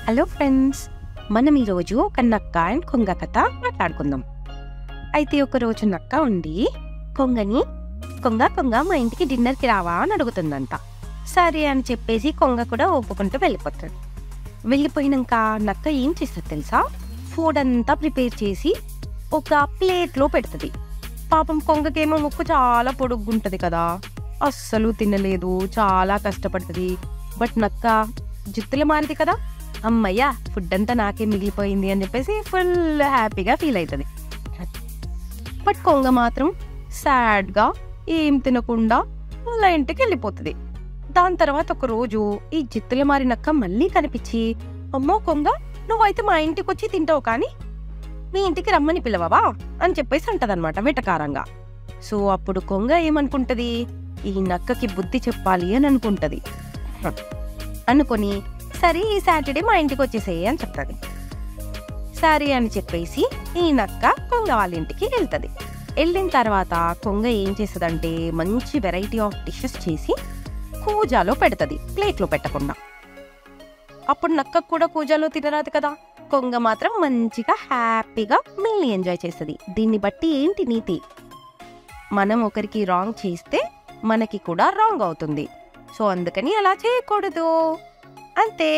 Hello friends, మనం ఈరోజు ఒక నక్క అండ్ కొంగ కథ మాట్లాడుకుందాం. అయితే ఒకరోజు నక్క ఉండి కొంగని కొంగ కొంగ మా ఇంటికి డిన్నర్కి రావా అని అడుగుతుందంట. సరే అని చెప్పేసి కొంగ కూడా ఒప్పుకుంటూ వెళ్ళిపోతుంది. వెళ్ళిపోయినాక నక్క ఏం చేస్తుంది తెలుసా? ఫుడ్ అంతా ప్రిపేర్ చేసి ఒక ప్లేట్లో పెడుతుంది. పాపం కొంగకేమో ముక్కు చాలా పొడుగ్గుంటుంది కదా, అస్సలు తినలేదు, చాలా కష్టపడుతుంది. బట్ నక్క జుత్తులు మారింది కదా, అమ్మయ్య ఫుడ్ అంతా నాకే మిగిలిపోయింది అని చెప్పేసి ఫుల్ హ్యాపీగా ఫీల్ అవుతుంది. బట్ కొంగ మాత్రం సాడ్గా ఏం తినకుండా వాళ్ళ ఇంటికి వెళ్ళిపోతుంది. దాని తర్వాత ఒక రోజు ఈ జిత్తులు మారినక్క మళ్ళీ కనిపించి, అమ్మో కొంగ, నువ్వైతే మా ఇంటికి వచ్చి తింటావు కానీ మీ ఇంటికి రమ్మని పిలవవా అని చెప్పేసి అంటదనమాట వెటకారంగా. సో అప్పుడు కొంగ ఏమనుకుంటది, ఈ నక్కకి బుద్ధి చెప్పాలి అని అనుకుంటది. అనుకొని సరే ఈ సాటర్డే మా ఇంటికి వచ్చేసేయి అని చెప్తుంది. సరే అని చెప్పేసి ఈ నక్క కొంగ వాళ్ళ ఇంటికి వెళ్తుంది. వెళ్ళిన తర్వాత కొంగ ఏం చేస్తుందంటే మంచి వెరైటీ ఆఫ్ డిషెస్ చేసి కూజాలో పెడుతుంది, ప్లేట్లో పెట్టకుండా. అప్పుడు నక్క కూడా కూజాలో తినరాదు కదా, కొంగ మాత్రం మంచిగా హ్యాపీగా మీల్ని ఎంజాయ్ చేస్తుంది. దీన్ని బట్టి ఏంటి నీతి? మనం ఒకరికి రాంగ్ చేస్తే మనకి కూడా రాంగ్ అవుతుంది. సో అందుకని అలా చేయకూడదు, అంతే.